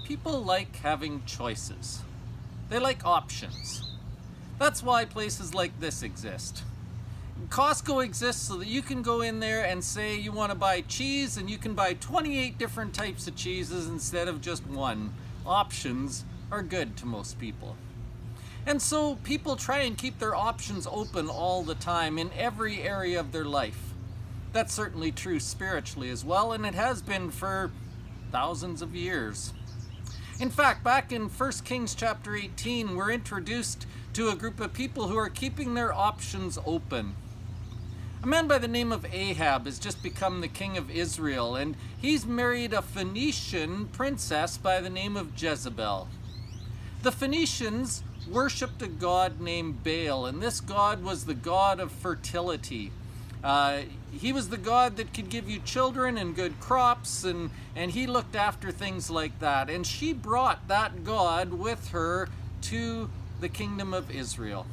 people like having choices. They like options. That's why places like this exist. Costco exists so that you can go in there and say you want to buy cheese, and you can buy 28 different types of cheeses instead of just one. Options are good to most people. And so people try and keep their options open all the time in every area of their life. That's certainly true spiritually as well, and it has been for thousands of years. In fact, back in 1 Kings chapter 18, we're introduced to a group of people who are keeping their options open. A man by the name of Ahab has just become the king of Israel, and he's married a Phoenician princess by the name of Jezebel. The Phoenicians worshipped a god named Baal, and this god was the god of fertility. He was the god that could give you children and good crops, and he looked after things like that. And she brought that god with her to the kingdom of Israel.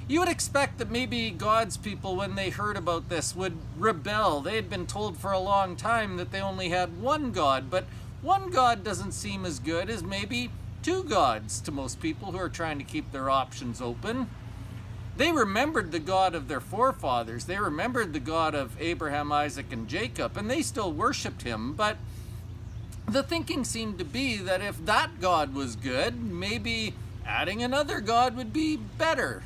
You would expect that maybe God's people, when they heard about this, would rebel. They had been told for a long time that they only had one God, but one God doesn't seem as good as maybe two gods to most people who are trying to keep their options open. They remembered the God of their forefathers. They remembered the God of Abraham, Isaac, and Jacob, and they still worshipped him, but the thinking seemed to be that if that God was good, maybe adding another God would be better.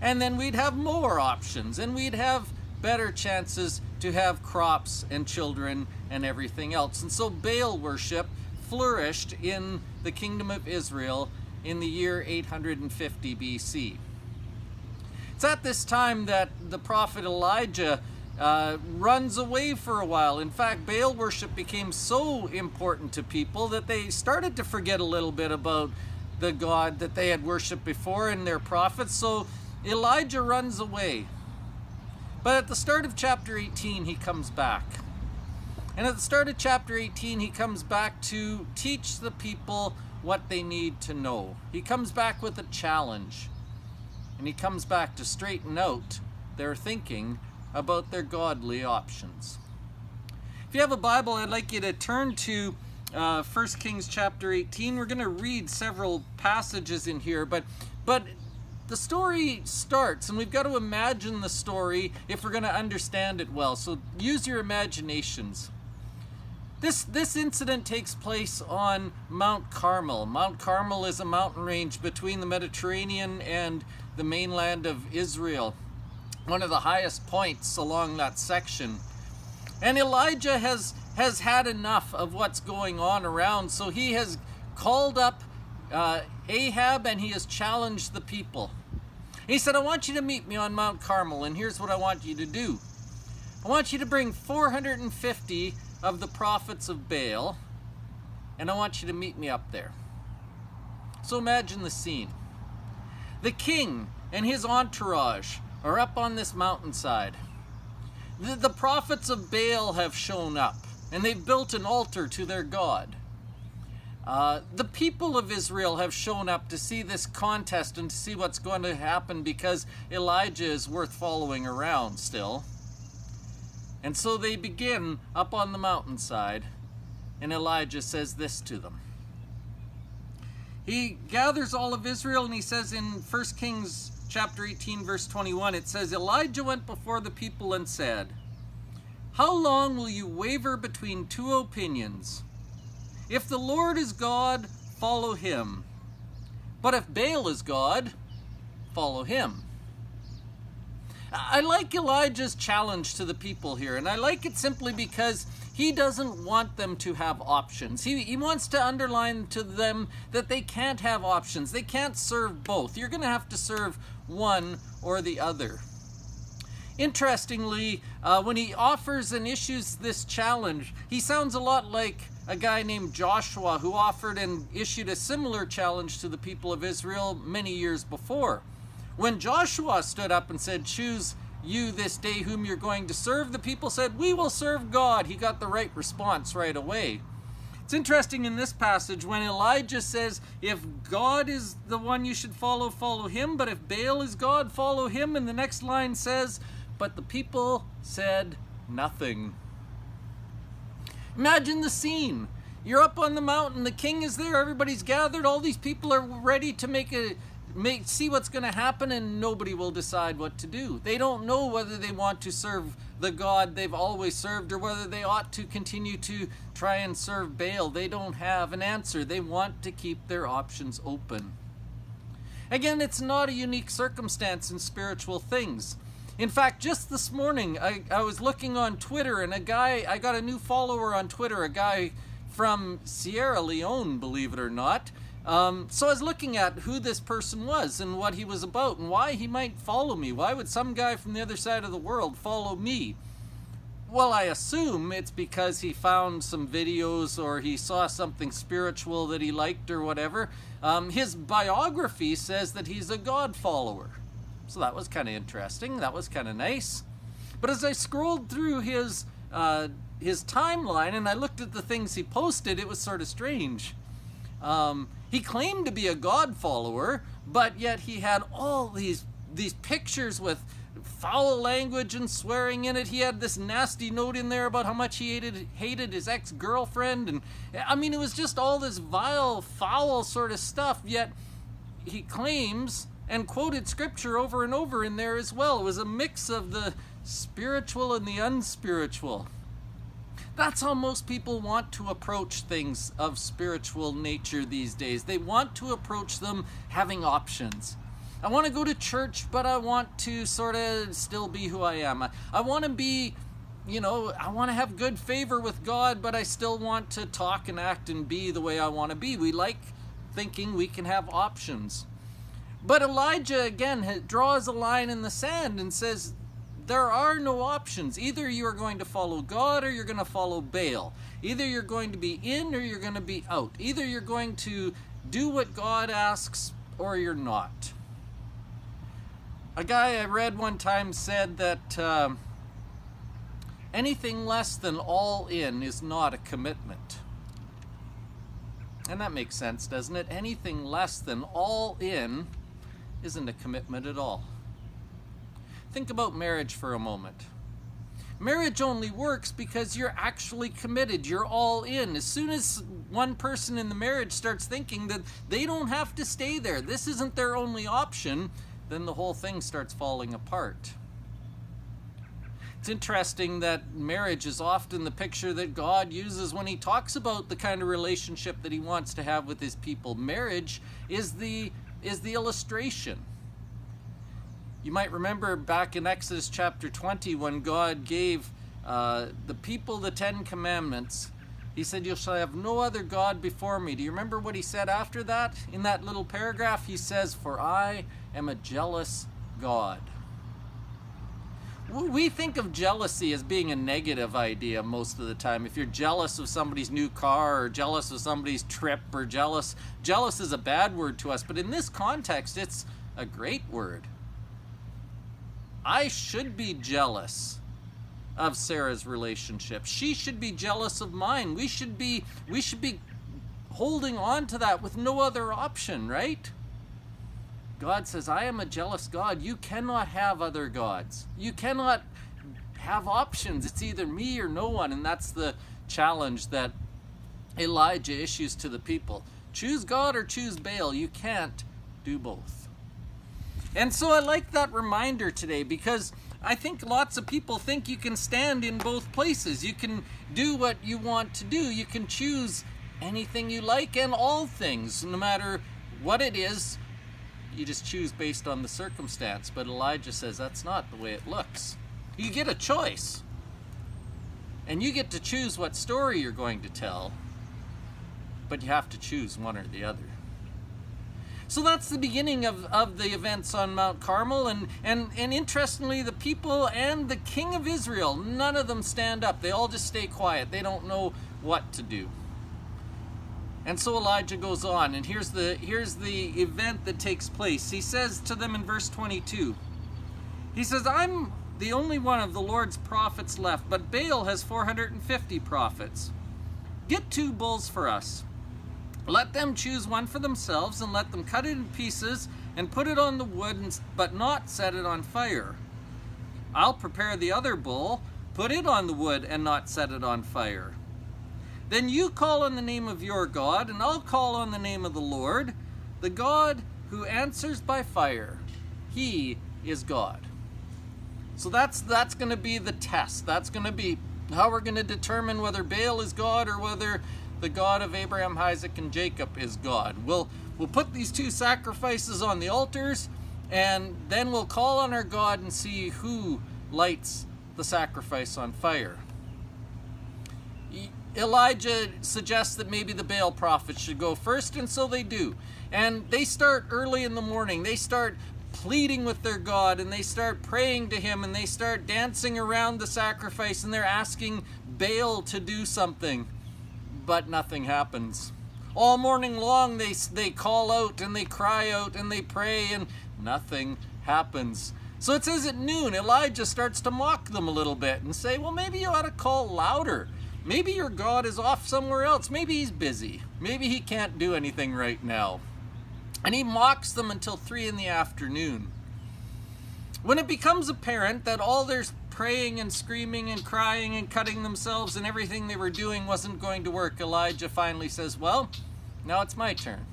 And then we'd have more options, and we'd have better chances to have crops and children and everything else. And so Baal worship flourished in the kingdom of Israel in the year 850 BC. It's at this time that the prophet Elijah runs away for a while. In fact, Baal worship became so important to people that they started to forget a little bit about the God that they had worshipped before and their prophets. So Elijah runs away. But at the start of chapter 18, he comes back. And at the start of chapter 18, he comes back to teach the people what they need to know. He comes back with a challenge. And he comes back to straighten out their thinking about their godly options. If you have a Bible, I'd like you to turn to 1 Kings chapter 18. We're going to read several passages in here, but the story starts, and we've got to imagine the story if we're going to understand it well. So use your imaginations. This incident takes place on Mount Carmel. Mount Carmel is a mountain range between the Mediterranean and the mainland of Israel, one of the highest points along that section. And Elijah has had enough of what's going on around, so he has called up Ahab, and he has challenged the people. He said, I want you to meet me on Mount Carmel, and here's what I want you to do. I want you to bring 450 of the prophets of Baal, and I want you to meet me up there. So imagine the scene. The king and his entourage are up on this mountainside. The prophets of Baal have shown up, and they've built an altar to their god. The people of Israel have shown up to see this contest and to see what's going to happen, because Elijah is worth following around still. And so they begin up on the mountainside, and Elijah says this to them. He gathers all of Israel, and he says in 1 Kings chapter 18 verse 21, it says, Elijah went before the people and said, how long will you waver between two opinions? If the Lord is God, follow him. But if Baal is God, follow him. I like Elijah's challenge to the people here, and I like it simply because he doesn't want them to have options. He wants to underline to them that they can't have options. They can't serve both. You're going to have to serve one or the other. Interestingly, when he offers and issues this challenge, he sounds a lot like a guy named Joshua, who offered and issued a similar challenge to the people of Israel many years before. When Joshua stood up and said, choose you this day whom you're going to serve, the people said, we will serve God. He got the right response right away. It's interesting in this passage when Elijah says, if God is the one you should follow, follow him. But if Baal is God, follow him. And the next line says, but the people said nothing. Imagine the scene. You're up on the mountain, the king is there, everybody's gathered, all these people are ready to see what's going to happen, and nobody will decide what to do. They don't know whether they want to serve the God they've always served or whether they ought to continue to try and serve Baal. They don't have an answer. They want to keep their options open. Again, it's not a unique circumstance in spiritual things. In fact, just this morning, I was looking on Twitter, and I got a new follower on Twitter, a guy from Sierra Leone, believe it or not. So I was looking at who this person was and what he was about and why he might follow me. Why would some guy from the other side of the world follow me? Well, I assume it's because he found some videos or he saw something spiritual that he liked or whatever. His biography says that he's a God follower. So that was kind of interesting. That was kind of nice. But as I scrolled through his timeline and I looked at the things he posted, it was sort of strange. He claimed to be a God follower, but yet he had all these pictures with foul language and swearing in it. He had this nasty note in there about how much he hated his ex-girlfriend, and I mean, it was just all this vile, foul sort of stuff, yet he claims and quoted scripture over and over in there as well. It was a mix of the spiritual and the unspiritual. That's how most people want to approach things of spiritual nature these days. They want to approach them having options. I want to go to church, but I want to sort of still be who I am. I want to be, I want to have good favor with God, but I still want to talk and act and be the way I want to be. We like thinking we can have options. But Elijah, again, draws a line in the sand and says, there are no options. Either you are going to follow God or you're going to follow Baal. Either you're going to be in or you're going to be out. Either you're going to do what God asks or you're not. A guy I read one time said that anything less than all in is not a commitment. And that makes sense, doesn't it? Anything less than all in isn't a commitment at all. Think about marriage for a moment. Marriage only works because you're actually committed. You're all in. As soon as one person in the marriage starts thinking that they don't have to stay there, this isn't their only option, then the whole thing starts falling apart. It's interesting that marriage is often the picture that God uses when he talks about the kind of relationship that he wants to have with his people. Marriage is the illustration. You might remember back in Exodus chapter 20 when God gave the people the 10 Commandments. He said, "You shall have no other God before me." Do you remember what he said after that? In that little paragraph, he says, "For I am a jealous God." We think of jealousy as being a negative idea most of the time. If you're jealous of somebody's new car or jealous of somebody's trip or jealous is a bad word to us. But in this context, it's a great word. I should be jealous of Sarah's relationship. She should be jealous of mine. We should be holding on to that with no other option, right? God says, I am a jealous God. You cannot have other gods. You cannot have options. It's either me or no one. And that's the challenge that Elijah issues to the people. Choose God or choose Baal. You can't do both. And so I like that reminder today, because I think lots of people think you can stand in both places. You can do what you want to do. You can choose anything you like and all things, no matter what it is. You just choose based on the circumstance. But Elijah says that's not the way it looks. You get a choice. And you get to choose what story you're going to tell. But you have to choose one or the other. So that's the beginning of the events on Mount Carmel, and interestingly, the people and the king of Israel, none of them stand up. They all just stay quiet. They don't know what to do. And so Elijah goes on, and here's the event that takes place. He says to them in verse 22, he says, I'm the only one of the Lord's prophets left, but Baal has 450 prophets. Get 2 bulls for us. Let them choose one for themselves, and let them cut it in pieces and put it on the wood, but not set it on fire. I'll prepare the other bull, put it on the wood, and not set it on fire. Then you call on the name of your God, and I'll call on the name of the Lord, the God who answers by fire. He is God. So that's going to be the test. That's going to be how we're going to determine whether Baal is God or whether the God of Abraham, Isaac, and Jacob is God. We'll put these two sacrifices on the altars, and then we'll call on our God and see who lights the sacrifice on fire. Elijah suggests that maybe the Baal prophets should go first, and so they do. And they start early in the morning. They start pleading with their God, and they start praying to him, and they start dancing around the sacrifice, and they're asking Baal to do something. But nothing happens. All morning long they call out, and they cry out, and they pray, and nothing happens. So it says at noon, Elijah starts to mock them a little bit and say, well, maybe you ought to call louder. Maybe your God is off somewhere else. Maybe he's busy. Maybe he can't do anything right now. And he mocks them until 3 in the afternoon. When it becomes apparent that all their praying and screaming and crying and cutting themselves and everything they were doing wasn't going to work, Elijah finally says, well, now it's my turn.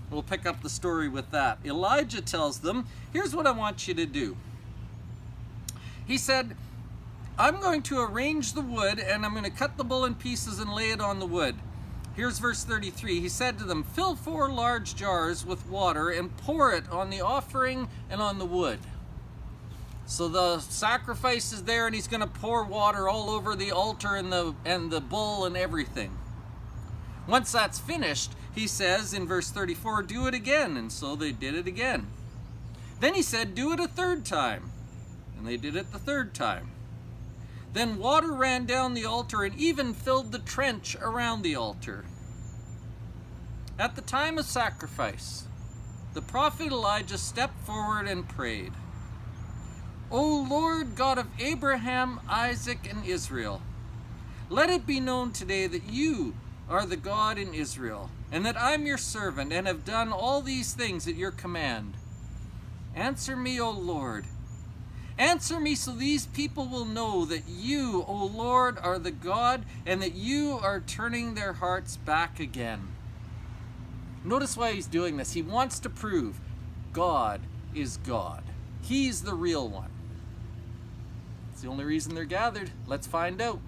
We'll pick up the story with that. Elijah tells them, here's what I want you to do. He said, I'm going to arrange the wood, and I'm going to cut the bull in pieces and lay it on the wood. Here's verse 33. He said to them, fill 4 large jars with water and pour it on the offering and on the wood. So the sacrifice is there, and he's going to pour water all over the altar and the bull and everything. Once that's finished, he says in verse 34, do it again. And so they did it again. Then he said, do it a 3rd time. And they did it the 3rd time. Then water ran down the altar and even filled the trench around the altar. At the time of sacrifice, the prophet Elijah stepped forward and prayed, O Lord God of Abraham, Isaac, and Israel, let it be known today that you are the God in Israel, and that I'm your servant and have done all these things at your command. Answer me, O Lord. Answer me so these people will know that you, O Lord, are the God, and that you are turning their hearts back again. Notice why he's doing this. He wants to prove God is God. He's the real one. It's the only reason they're gathered. Let's find out.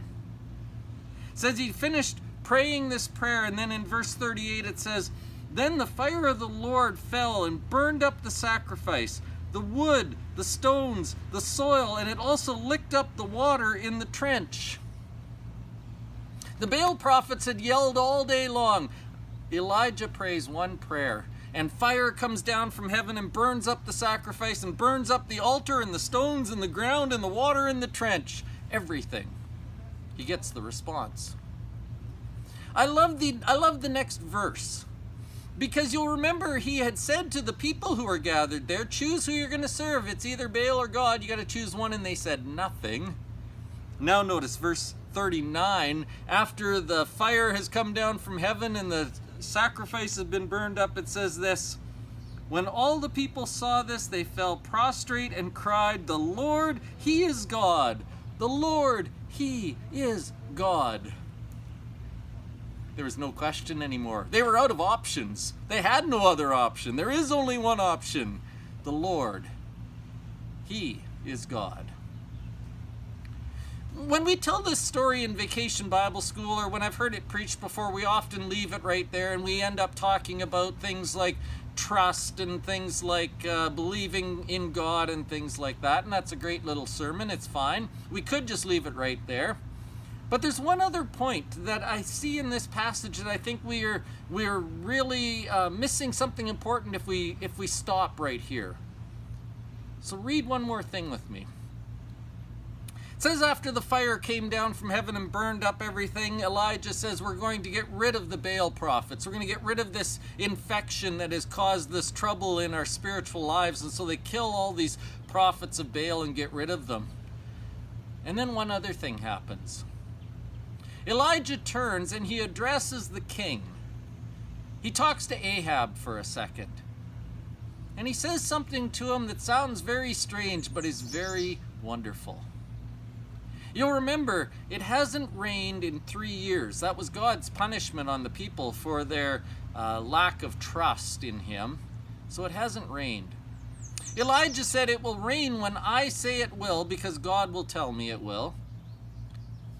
It says he finished praying this prayer, and then in verse 38 it says, then the fire of the Lord fell and burned up the sacrifice, the wood, the stones, the soil, and it also licked up the water in the trench. The Baal prophets had yelled all day long. Elijah prays one prayer, and fire comes down from heaven and burns up the sacrifice and burns up the altar and the stones and the ground and the water in the trench. Everything. He gets the response. I love the next verse. Because you'll remember he had said to the people who were gathered there, choose who you're going to serve. It's either Baal or God. You got to choose one. And they said nothing. Now notice verse 39. After the fire has come down from heaven and the sacrifice has been burned up, it says this. When all the people saw this, they fell prostrate and cried, the Lord, he is God. The Lord, he is God. There was no question anymore. They were out of options. They had no other option. There is only one option. The Lord. He is God. When we tell this story in Vacation Bible School, or when I've heard it preached before, we often leave it right there, and we end up talking about things like trust and things like believing in God and things like that. And that's a great little sermon. It's fine. We could just leave it right there. But there's one other point that I see in this passage that I think we're really missing something important if we stop right here. So read one more thing with me. It says after the fire came down from heaven and burned up everything, Elijah says we're going to get rid of the Baal prophets. We're going to get rid of this infection that has caused this trouble in our spiritual lives. And so they kill all these prophets of Baal and get rid of them. And then one other thing happens. Elijah turns and he addresses the king. He talks to Ahab for a second. And he says something to him that sounds very strange, but is very wonderful. You'll remember, it hasn't rained in 3 years. That was God's punishment on the people for their lack of trust in him. So it hasn't rained. Elijah said, "It will rain when I say it will, because God will tell me it will."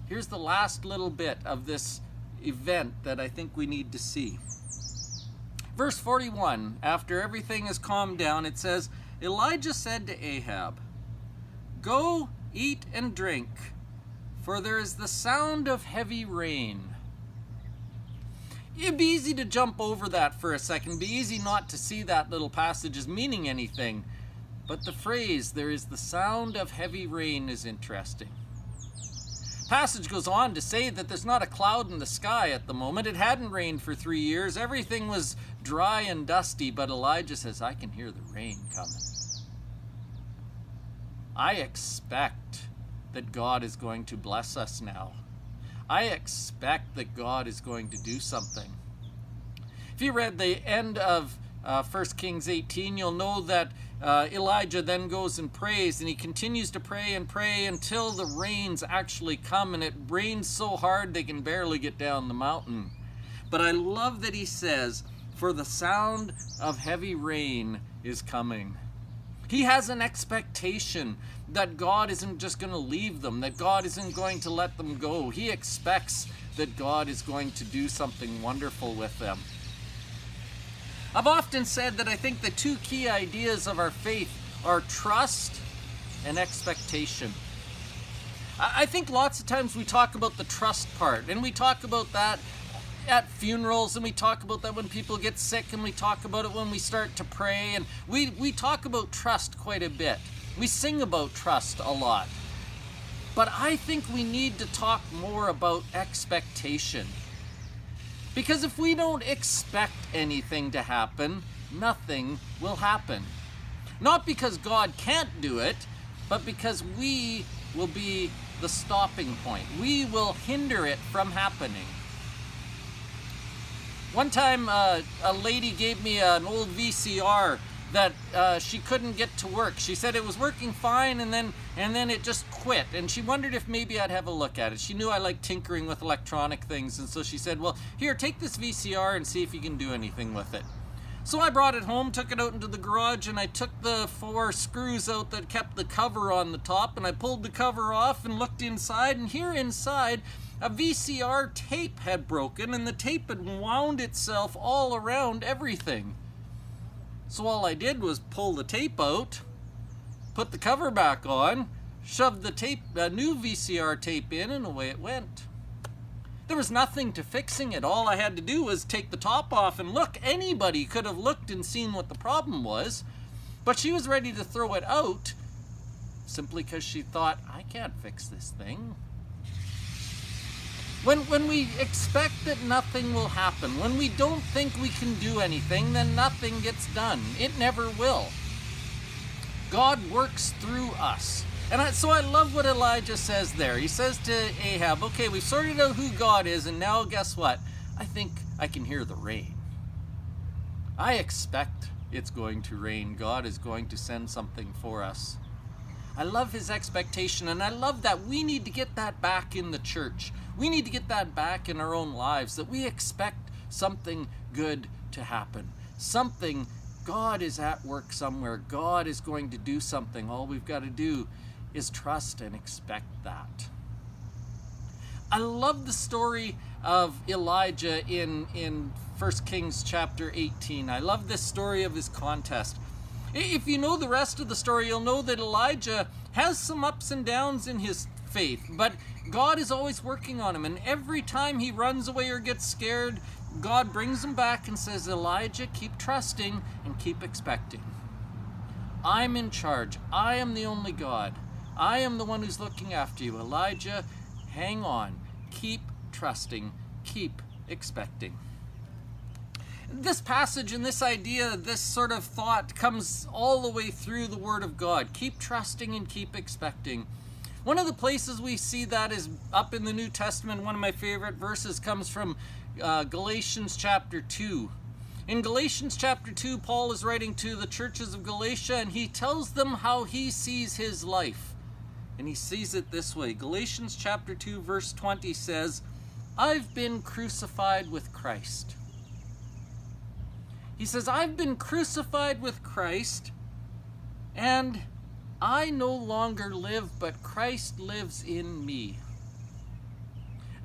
Here's the last little bit of this event that I think we need to see. Verse 41, after everything has calmed down, it says, Elijah said to Ahab, "Go, eat and drink, for there is the sound of heavy rain." It'd be easy to jump over that for a second. It'd be easy not to see that little passage as meaning anything. But the phrase, "there is the sound of heavy rain," is interesting. Passage goes on to say that there's not a cloud in the sky at the moment. It hadn't rained for 3 years. Everything was dry and dusty, but Elijah says, "I can hear the rain coming." I expect that God is going to bless us now. I expect that God is going to do something. If you read the end of 1 Kings 18, you'll know that Elijah then goes and prays, and he continues to pray and pray until the rains actually come, and it rains so hard they can barely get down the mountain. But I love that he says, "For the sound of heavy rain is coming." He has an expectation that God isn't just going to leave them, that God isn't going to let them go. He expects that God is going to do something wonderful with them. I've often said that I think the two key ideas of our faith are trust and expectation. I think lots of times we talk about the trust part, and we talk about that at funerals, and we talk about that when people get sick, and we talk about it when we start to pray, and we talk about trust quite a bit. We sing about trust a lot. But I think we need to talk more about expectation. Because if we don't expect anything to happen, nothing will happen. Not because God can't do it, but because we will be the stopping point. We will hinder it from happening. One time, a lady gave me an old VCR that she couldn't get to work. She said it was working fine, and then it just quit. And she wondered if maybe I'd have a look at it. She knew I like tinkering with electronic things, and so she said, "Well, here, take this VCR and see if you can do anything with it." So I brought it home, took it out into the garage, and I took the 4 screws out that kept the cover on the top, and I pulled the cover off and looked inside, and here inside, a VCR tape had broken, and the tape had wound itself all around everything. So all I did was pull the tape out, put the cover back on, shoved the new VCR tape in, and away it went. There was nothing to fixing it. All I had to do was take the top off and look. Anybody could have looked and seen what the problem was, but she was ready to throw it out simply because she thought, "I can't fix this thing." When we expect that nothing will happen, when we don't think we can do anything, then nothing gets done. It never will. God works through us. And so I love what Elijah says there. He says to Ahab, "Okay, we've sorted out who God is, and now guess what? I think I can hear the rain. I expect it's going to rain. God is going to send something for us." I love his expectation, and I love that we need to get that back in the church. We need to get that back in our own lives, that we expect something good to happen. Something, God is at work somewhere. God is going to do something. All we've got to do is trust and expect that. I love the story of Elijah in 1 Kings chapter 18. I love this story of his contest. If you know the rest of the story, you'll know that Elijah has some ups and downs in his faith, but God is always working on him, and every time he runs away or gets scared, God brings him back and says, "Elijah, keep trusting and keep expecting. I'm in charge. I am the only God. I am the one who's looking after you. Elijah, hang on. Keep trusting. Keep expecting." This passage and this idea, this sort of thought comes all the way through the Word of God. Keep trusting and keep expecting. One of the places we see that is up in the New Testament. One of my favorite verses comes from Galatians chapter 2. In Galatians chapter 2, Paul is writing to the churches of Galatia, and he tells them how he sees his life. And he sees it this way. Galatians chapter 2 verse 20 says, I've been crucified with Christ. He says, I've been crucified with Christ, and I no longer live, but Christ lives in me.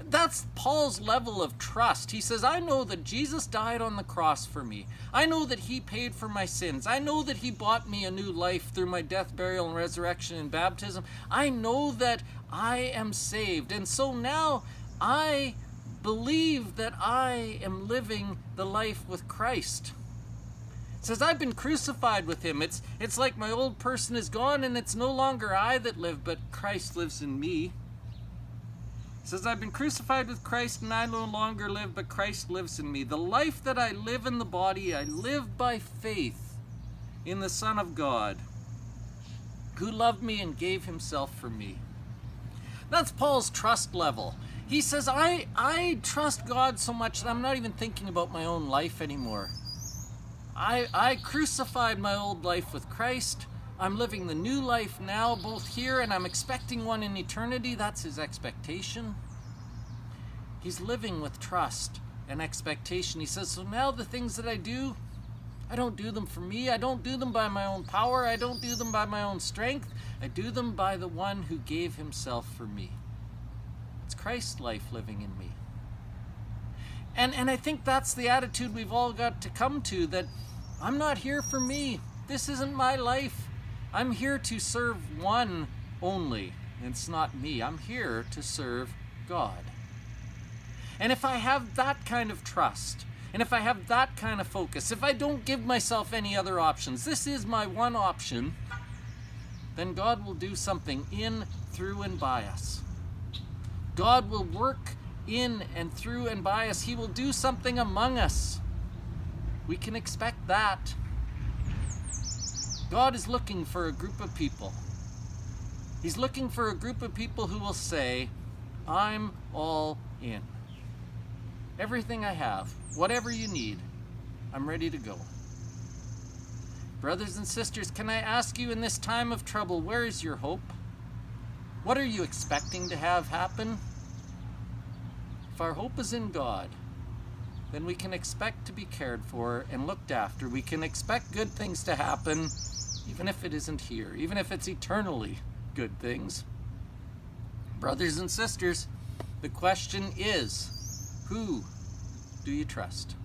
That's Paul's level of trust. He says, I know that Jesus died on the cross for me. I know that he paid for my sins. I know that he bought me a new life through my death, burial, and resurrection and baptism. I know that I am saved. And so now I believe that I am living the life with Christ. It says, I've been crucified with him. It's like my old person is gone, and it's no longer I that live, but Christ lives in me. It says, I've been crucified with Christ, and I no longer live, but Christ lives in me. The life that I live in the body, I live by faith in the Son of God, who loved me and gave himself for me. That's Paul's trust level. He says, I trust God so much that I'm not even thinking about my own life anymore. I crucified my old life with Christ. I'm living the new life now, both here, and I'm expecting one in eternity. That's his expectation. He's living with trust and expectation. He says, so now the things that I do, I don't do them for me. I don't do them by my own power. I don't do them by my own strength. I do them by the one who gave himself for me. It's Christ's life living in me. And I think that's the attitude we've all got to come to, that I'm not here for me. This isn't my life. I'm here to serve one only. It's not me. I'm here to serve God. And if I have that kind of trust, and if I have that kind of focus, if I don't give myself any other options, this is my one option, then God will do something in, through, and by us. God will work in and through and by us. He will do something among us. We can expect that. God is looking for a group of people. He's looking for a group of people who will say, I'm all in. Everything I have, whatever you need, I'm ready to go. Brothers and sisters, can I ask you in this time of trouble, where is your hope? What are you expecting to have happen? If our hope is in God, then we can expect to be cared for and looked after. We can expect good things to happen, even if it isn't here, even if it's eternally good things. Brothers and sisters, the question is, who do you trust?